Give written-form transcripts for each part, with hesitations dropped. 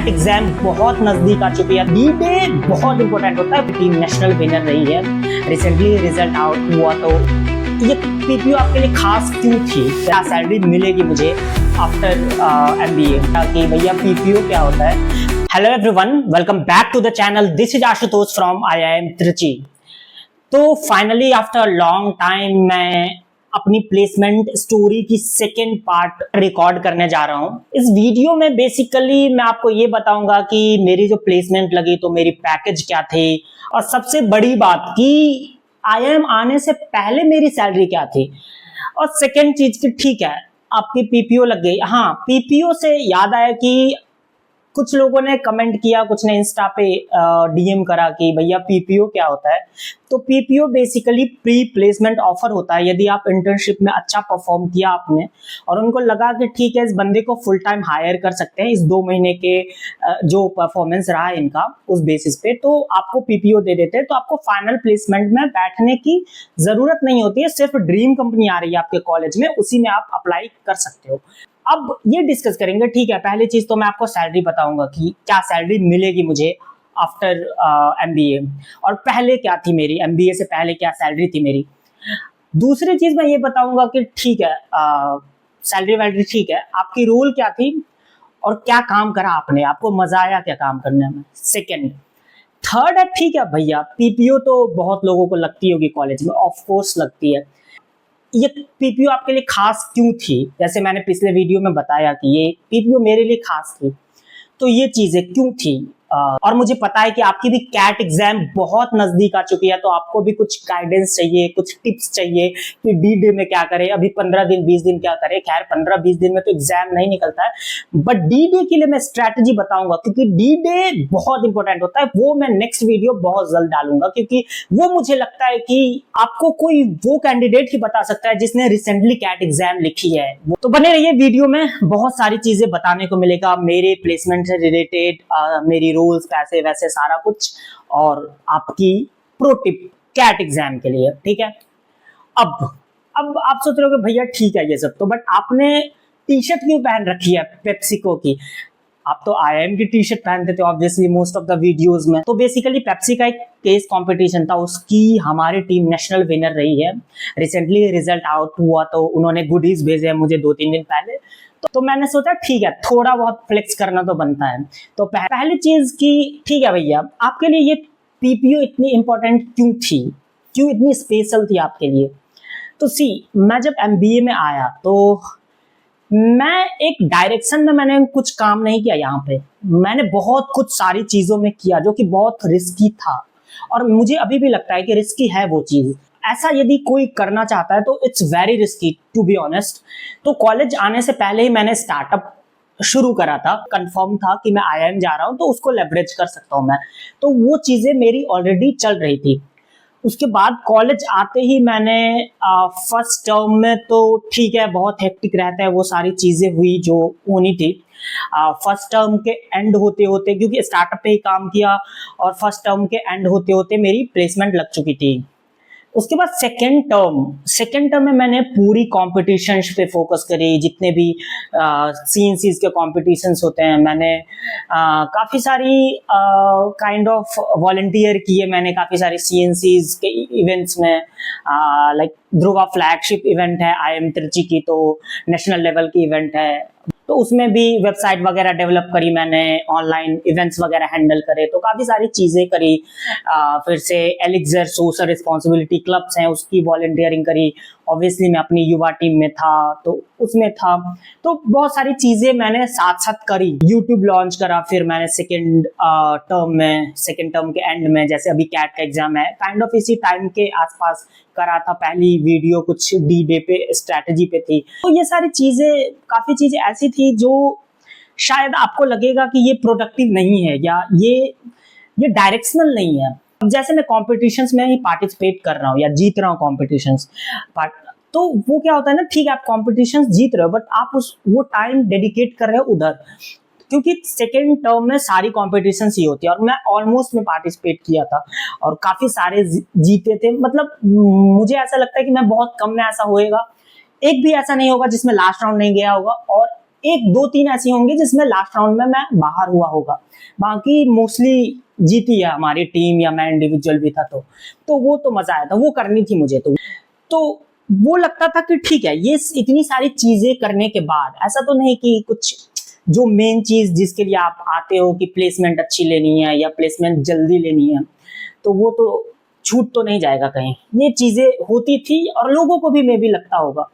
Cat exam बहुत नजदीक आ चुकी है। डी डे बहुत इंपॉर्टेंट होता है। टीम नेशनल विनर रही है, रिसेंटली रिजल्ट आउट हुआ। तो ये पीपीओ आपके लिए खास क्यों थी? क्या सैलरी मिलेगी मुझे आफ्टर एमबीए? कि भैया पीपीओ क्या होता है? Hello everyone, welcome back to the channel. This is Ashutosh from IIM Trichy. तो फाइनली आफ्टर लॉन्ग टाइम मैं अपनी प्लेसमेंट स्टोरी की सेकेंड पार्ट रिकॉर्ड करने जा रहा हूं। इस वीडियो में बेसिकली मैं आपको ये बताऊंगा कि मेरी जो प्लेसमेंट लगी तो मेरी पैकेज क्या थे, और सबसे बड़ी बात कि आईआईएम आने से पहले मेरी सैलरी क्या थी। और सेकेंड चीज की ठीक है आपकी पीपीओ लग गई। हाँ, पीपीओ से याद आया कि कुछ लोगों ने कमेंट किया, कुछ ने इंस्टा पे डीएम करा कि भैया पीपीओ क्या होता है। तो PPO basically pre placement offer होता है। यदि आप इंटर्नशिप में अच्छा परफॉर्म किया आपने और उनको लगा कि ठीक है इस बंदे को फुल टाइम हायर कर सकते हैं, इस 2 महीने के जो परफॉर्मेंस रहा है इनका उस बेसिस पे, तो आपको पीपीओ दे देते हैं। तो आपको फाइनल प्लेसमेंट में बैठने की जरूरत नहीं होती है। सिर्फ ड्रीम कंपनी आ रही है आपके कॉलेज में, उसी में आप अप्लाई कर सकते हो। अब ये डिस्कस करेंगे। ठीक है, पहली चीज तो मैं आपको सैलरी बताऊंगा कि क्या सैलरी मिलेगी मुझे आफ्टर एमबीए, और पहले क्या थी मेरी, एमबीए से पहले क्या सैलरी थी मेरी। दूसरी चीज मैं ये बताऊंगा कि ठीक है सैलरी वैलरी ठीक है, आपकी रोल क्या थी और क्या काम करा आपने, आपको मजा आया क्या काम करने में। सेकेंड, थर्ड है ठीक है भैया पीपीओ तो बहुत लोगों को लगती होगी कॉलेज में, ऑफ कोर्स लगती है। ये पीपीओ आपके लिए खास क्यों थी? जैसे मैंने पिछले वीडियो में बताया कि ये पीपीओ मेरे लिए खास थी, तो ये चीजें क्यों थी। और मुझे पता है कि आपकी भी कैट एग्जाम बहुत नजदीक आ चुकी है, तो आपको भी कुछ गाइडेंस चाहिए, कुछ टिप्स चाहिए कि डी डे में क्या करें, अभी 15 दिन 20 दिन क्या करें। खैर 15-20 दिन में तो एग्जाम नहीं निकलता है, बट डी डे के लिए मैं स्ट्रैटेजी बताऊंगा, क्योंकि डी डे बहुत इंपॉर्टेंट होता है। वो मैं नेक्स्ट वीडियो बहुत जल्द डालूंगा, क्योंकि वो मुझे लगता है कि आपको कोई वो कैंडिडेट ही बता सकता है जिसने रिसेंटली कैट एग्जाम लिखी है। तो बने रहिए वीडियो में, बहुत सारी चीजें बताने को मिलेगा मेरे प्लेसमेंट से रिलेटेड, मेरी रूल्स, पैसे वैसे सारा कुछ, और आपकी प्रो टिप कैट एग्जाम के लिए। ठीक है, अब आप सोच रहे हो कि भैया ठीक है ये सब तो, बट आपने टी शर्ट क्यों पहन रखी है पेप्सिको की? आप तो आईआईएम की टी शर्ट पहनते थे obviously most of the videos में। तो बेसिकली पेप्सी का एक केस कंपटीशन था, उसकी हमारी टीम नेशनल विनर रही है। रिसेंटली रिजल्ट आउट हुआ, तो उन्होंने गुडीज भेजे हैं मुझे 2-3 दिन पहले। तो मैंने सोचा ठीक है थोड़ा बहुत फ्लेक्स करना तो बनता है। तो पहली चीज की ठीक है भैया आपके लिए ये पीपीओ इतनी इंपॉर्टेंट क्यों थी, क्यों इतनी स्पेशल थी आपके लिए। तो मैं जब एमबीए में आया तो मैं एक डायरेक्शन में मैंने कुछ काम नहीं किया। यहाँ पे मैंने बहुत कुछ सारी चीजों में किया जो कि बहुत रिस्की था, और मुझे अभी भी लगता है कि रिस्की है वो चीज। ऐसा यदि कोई करना चाहता है तो it's very risky to be honest. तो कॉलेज आने से पहले ही मैंने स्टार्टअप शुरू करा था, कंफर्म था कि मैं आईआईएम जा रहा हूं तो उसको लेवरेज कर सकता हूं मैं। तो वो चीजें मेरी ऑलरेडी चल रही थी। उसके बाद कॉलेज आते ही मैंने फर्स्ट टर्म में तो ठीक है बहुत हेक्टिक रहता है, वो सारी चीजें हुई जो होनी थी। फर्स्ट टर्म के एंड होते होते, क्योंकि स्टार्टअप पे ही काम किया, और फर्स्ट टर्म के एंड होते होते मेरी प्लेसमेंट लग चुकी थी। उसके बाद सेकेंड टर्म में मैंने पूरी कॉम्पिटिशन्स पे फोकस करी। जितने भी सीएनसीज के कॉम्पिटिशन्स होते हैं मैंने काफ़ी सारी काइंड ऑफ वॉलंटियर किए मैंने काफ़ी सारी सीएनसीज के इवेंट्स में। लाइक ध्रुवा फ्लैगशिप इवेंट है आईआईएम त्रिची की, तो नेशनल लेवल की इवेंट है, तो उसमें भी वेबसाइट वगैरह डेवलप करी मैंने, ऑनलाइन इवेंट्स वगैरह हैंडल करे, तो काफ़ी सारी चीज़ें करी। फिर से एलिक्सर सोशल रिस्पॉन्सिबिलिटी क्लब्स हैं उसकी वॉलंटियरिंग करी। ऑब्वियसली मैं अपनी युवा टीम में था तो उसमें था, तो बहुत सारी चीज़ें मैंने साथ साथ करी। यूट्यूब लॉन्च करा फिर मैंने सेकेंड टर्म के एंड में, जैसे अभी कैट का एग्जाम है काइंड ऑफ इसी टाइम के आसपास करा था। पहली वीडियो कुछ डी डे पे स्ट्रैटेजी पे थी। तो ये सारी चीज़ें, काफ़ी चीज़ें ऐसी थी जो शायद आपको लगेगा कि ये प्रोडक्टिव नहीं है या ये डायरेक्शनल नहीं है। अब जैसे मैं कॉम्पिटिशन्स में ही पार्टिसिपेट कर रहा हूँ या जीत रहा हूँ कॉम्पिटिशन्स, तो वो क्या होता है ना, ठीक है आप कॉम्पिटिशन्स जीत रहे हो बट आप वो टाइम डेडिकेट कर रहे हो उधर, क्योंकि सेकेंड टर्म में सारी कॉम्पिटिशन्स ही होती है, और मैं ऑलमोस्ट में पार्टिसिपेट किया था और काफ़ी सारे जीते थे। मतलब मुझे ऐसा लगता है कि मैं बहुत कम में ऐसा होएगा, एक भी ऐसा नहीं होगा जिसमें लास्ट राउंड नहीं गया होगा। और एक दो तीन ऐसी होंगी जिसमें लास्ट राउंड में मैं बाहर हुआ होगा, बाकी मोस्टली जीती है हमारी टीम या मैं इंडिविजुअल भी था। तो वो तो मजा आया था, वो करनी थी मुझे। तो वो लगता था कि ठीक है, ये इतनी सारी चीजें करने के बाद ऐसा तो नहीं कि कुछ जो मेन चीज जिसके लिए आप आते हो कि प्लेसमेंट अच्छी लेनी है या प्लेसमेंट जल्दी लेनी है, तो वो तो छूट तो नहीं जाएगा कहीं। ये चीजें होती थी और लोगों को भी मे भी लगता होगा।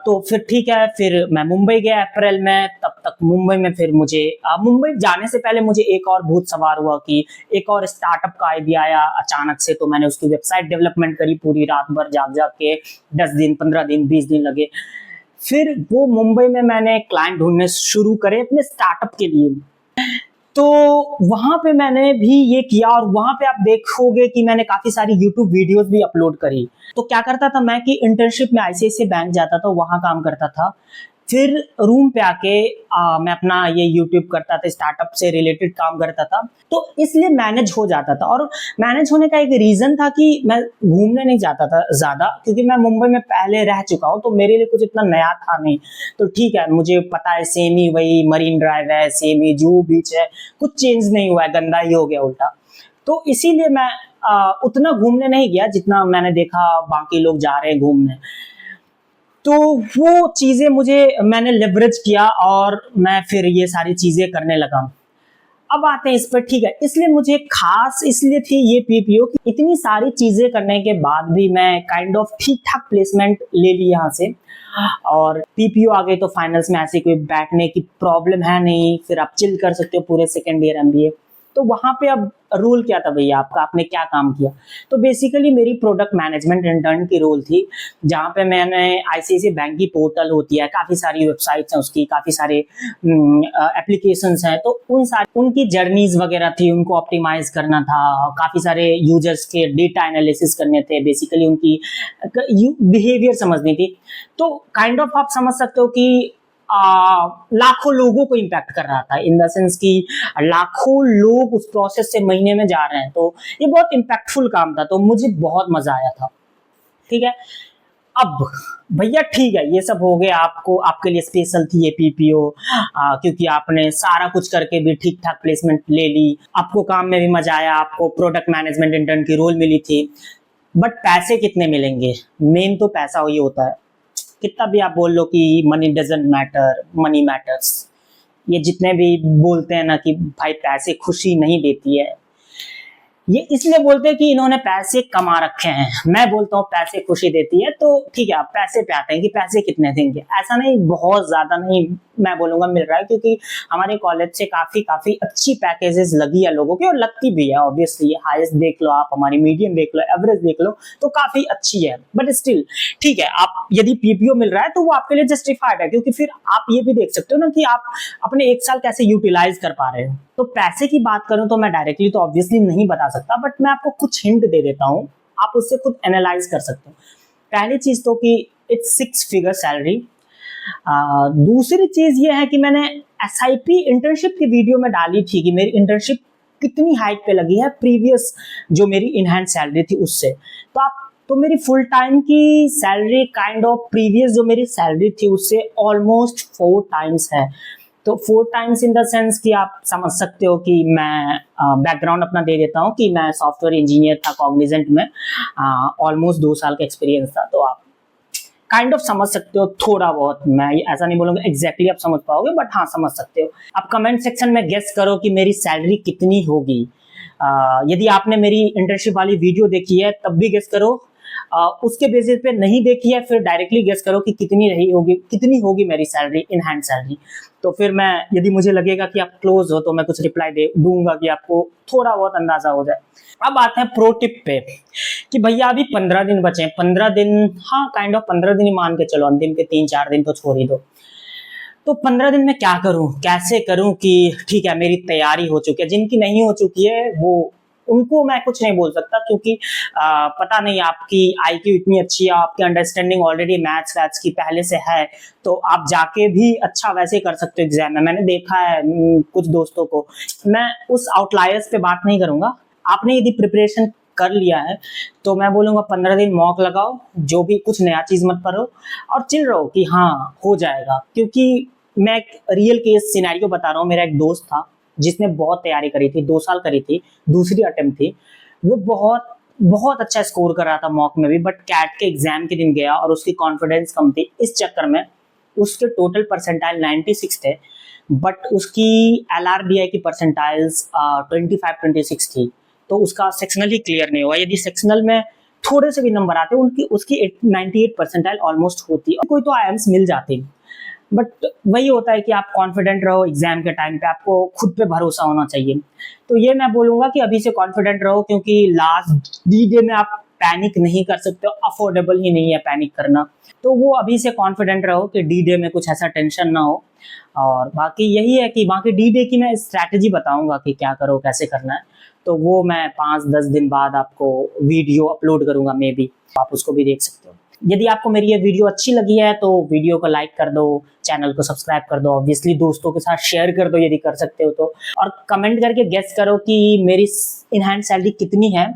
तो फिर ठीक है, फिर मैं मुंबई गया अप्रैल में। तब तक मुंबई में फिर मुझे मुंबई जाने से पहले मुझे एक और भूत सवार हुआ कि एक और स्टार्टअप का आइडिया आया अचानक से। तो मैंने उसकी वेबसाइट डेवलपमेंट करी, पूरी रात भर जाग जाग के 10 दिन 15 दिन 20 दिन लगे। फिर वो मुंबई में मैंने क्लाइंट ढूंढने शुरू करे अपने स्टार्टअप के लिए। तो वहां पे मैंने भी ये किया और वहां पे आप देखोगे कि मैंने काफी सारी यूट्यूब वीडियोस भी अपलोड करी। तो क्या करता था मैं कि इंटर्नशिप में आईसीआईसीआई बैंक जाता था, वहां काम करता था, फिर रूम पे आके मैं अपना ये यूट्यूब करता था, स्टार्टअप से रिलेटेड काम करता था। तो इसलिए मैनेज हो जाता था। और मैनेज होने का एक रीजन था कि मैं घूमने नहीं जाता था ज्यादा, क्योंकि मैं मुंबई में पहले रह चुका हूँ, तो मेरे लिए कुछ इतना नया था नहीं। तो ठीक है, मुझे पता है सेम ही वही मरीन ड्राइव है, सेम ही जुहू बीच है, कुछ चेंज नहीं हुआ है, गंदा ही हो गया उल्टा। तो इसीलिए मैं उतना घूमने नहीं गया जितना मैंने देखा बाकी लोग जा रहे हैं घूमने। तो वो चीजें मैंने लेवरेज किया और मैं फिर ये सारी चीजें करने लगा। अब आते हैं इस पर, ठीक है। इसलिए मुझे खास इसलिए थी ये पीपीओ कि इतनी सारी चीजें करने के बाद भी मैं काइंड ऑफ ठीक ठाक प्लेसमेंट ले ली यहाँ से। और पीपीओ आ गई तो फाइनल्स में ऐसी कोई बैठने की प्रॉब्लम है नहीं, फिर आप चिल कर सकते हो पूरे सेकेंड ईयर एमबीए। तो वहां पे अब रोल क्या था भैया आपका, आपने क्या काम किया? तो बेसिकली मेरी प्रोडक्ट मैनेजमेंट इंटर्न की रोल थी, जहां पे मैंने आईसीआईसीआई बैंक की पोर्टल होती है, काफी सारी वेबसाइट्स हैं उसकी, काफी सारे एप्लीकेशंस हैं, तो उनकी जर्नीज वगैरह थी, उनको ऑप्टिमाइज करना था, काफी सारे यूजर्स के डेटा एनालिसिस करने थे, बेसिकली उनकी बिहेवियर समझनी थी। तो काइंड ऑफ आप समझ सकते हो कि लाखों लोगों को इम्पैक्ट कर रहा था, इन द सेंस कि लाखों लोग उस प्रोसेस से महीने में जा रहे हैं। तो ये बहुत इम्पैक्टफुल काम था, तो मुझे बहुत मजा आया था। ठीक है, अब भैया ठीक है, ये सब हो गया, आपको आपके लिए स्पेशल थी ये पीपीओ, क्योंकि आपने सारा कुछ करके भी ठीक ठाक प्लेसमेंट ले ली, आपको काम में भी मजा आया, आपको प्रोडक्ट मैनेजमेंट इंटर्न की रोल मिली थी। बट पैसे कितने मिलेंगे? मेन तो पैसा ही होता है। कितना भी आप बोल लो कि money doesn't matter, money matters, ये जितने भी बोलते हैं ना कि भाई पैसे खुशी नहीं देती है, ये इसलिए बोलते हैं कि इन्होंने पैसे कमा रखे हैं। मैं बोलता हूँ पैसे खुशी देती है। तो ठीक है, आप पैसे पे आते हैं कि पैसे कितने देंगे, ऐसा नहीं, बहुत ज्यादा नहीं मैं बोलूंगा मिल रहा है, क्योंकि हमारे कॉलेज से काफी अच्छी पैकेजेस लगी है लोगों की, और लगती भी है ऑब्वियसली। हाईएस्ट देख लो आप, हमारी मीडियम देख लो, एवरेज देख लो, तो काफी अच्छी है। बट स्टिल ठीक है, आप यदि पीपीओ मिल रहा है तो वो आपके लिए जस्टिफाइड है, क्योंकि फिर आप ये भी देख सकते हो ना कि आप अपने एक साल कैसे यूटिलाइज कर पा रहे हो। तो पैसे की बात करूं तो मैं डायरेक्टली तो ऑब्वियसली नहीं बता सकता, बट मैं आपको कुछ हिंट दे देता हूं, आप उससे खुद एनालाइज कर सकते हो। पहली चीज तो कि इट्स 6 फिगर सैलरी। दूसरी चीज ये है कि मैंने एसआईपी इंटर्नशिप की वीडियो में डाली थी कि मेरी इंटर्नशिप कितनी हाइट पे लगी है प्रीवियस जो मेरी इनहैंड सैलरी थी उससे। तो मेरी फुल टाइम की सैलरी काइंड ऑफ प्रीवियस जो मेरी सैलरी थी उससे ऑलमोस्ट 4 टाइम्स है। तो 4 टाइम्स इन द सेंस कि आप समझ सकते हो कि मैं बैकग्राउंड अपना दे देता हूँ कि मैं सॉफ्टवेयर इंजीनियर था कॉग्निजेंट में, ऑलमोस्ट 2 साल का एक्सपीरियंस था। तो आप काइंड ऑफ समझ सकते हो थोड़ा बहुत, मैं ऐसा नहीं बोलूंगा एग्जैक्टली आप समझ पाओगे, बट हाँ समझ सकते हो। आप कमेंट सेक्शन में गेस करो कि मेरी सैलरी कितनी होगी। यदि आपने मेरी इंटर्नशिप वाली वीडियो देखी है तब भी गेस करो, उसके बेसिस पे नहीं देखी है फिर डायरेक्टली गेस करो कि कितनी होगी मेरी सैलरी, इन हैंड सैलरी। तो फिर मैं, यदि मुझे लगेगा कि आप क्लोज हो तो मैं कुछ रिप्लाई दे दूंगा कि आपको थोड़ा बहुत अंदाजा हो जाए। अब आते हैं प्रो टिप पे कि भैया अभी 15 दिन बचे हैं। 15 दिन, हाँ काइंड ऑफ 15 दिन ही मान के चलो, अंतिम के 3-4 दिन तो छोड़ ही दो। तो 15 दिन में क्या करूं, कैसे करूं कि ठीक है मेरी तैयारी हो चुकी है। जिनकी नहीं हो चुकी है वो उनको मैं कुछ नहीं बोल सकता, क्योंकि पता नहीं आपकी आईक्यू इतनी अच्छी है, आपकी अंडरस्टैंडिंग ऑलरेडी मैथ्स वैथ्स की पहले से है, तो आप जाके भी अच्छा वैसे कर सकते हो एग्जाम में। मैंने देखा है कुछ दोस्तों को। मैं उस आउटलायर्स पे बात नहीं करूंगा। आपने यदि प्रिपरेशन कर लिया है, तो मैं बोलूँगा 15 दिन मॉक लगाओ, जो भी कुछ नया चीज़ मत करो और चिल रहो कि हाँ हो जाएगा। क्योंकि मैं एक रियल केस सिनेरियो बता रहा हूँ। मेरा एक दोस्त था जिसने बहुत तैयारी करी थी, 2 साल करी थी, दूसरी अटेम्प्ट थी। वो बहुत बहुत अच्छा स्कोर कर रहा था मॉक में भी, बट कैट के एग्जाम के दिन गया और उसकी कॉन्फिडेंस कम थी। इस चक्कर में उसके टोटल परसेंटाइल 96 थे, बट उसकी LRDI की परसेंटाइल्स 25-26 थी, तो उसका सेक्शनल ही क्लियर नहीं हुआ। यदि सेक्शनल में थोड़े से भी नंबर आते उनकी उसकी 98 परसेंटाइल ऑलमोस्ट होती, कोई तो IIMs मिल जाती। बट वही होता है कि आप कॉन्फिडेंट रहो, एग्जाम के टाइम पे आपको खुद पे भरोसा होना चाहिए। तो ये मैं बोलूंगा कि अभी से कॉन्फिडेंट रहो, क्योंकि लास्ट D-Day में आप पैनिक नहीं कर सकते हो, अफोर्डेबल ही नहीं है पैनिक करना। तो वो अभी से कॉन्फिडेंट रहो कि D-Day में कुछ ऐसा टेंशन ना हो। और बाकी यही है कि बाकी D-Day की मैं स्ट्रैटेजी बताऊंगा कि क्या करो, कैसे करना है, तो वो मैं 5-10 दिन बाद आपको वीडियो अपलोड करूंगा, मे बी आप उसको भी देख सकते हो। यदि आपको मेरी ये वीडियो अच्छी लगी है तो वीडियो को लाइक कर दो, चैनल को सब्सक्राइब कर दो, ऑब्वियसली दोस्तों के साथ शेयर कर दो यदि कर सकते हो तो, और कमेंट करके गेस करो कि मेरी इन हैंड सैलरी कितनी है।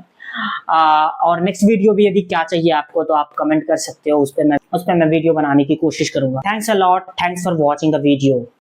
और नेक्स्ट वीडियो भी यदि क्या चाहिए आपको तो आप कमेंट कर सकते हो, उस पर मैं वीडियो बनाने की कोशिश करूंगा। Thanks a lot, thanks for watching the video.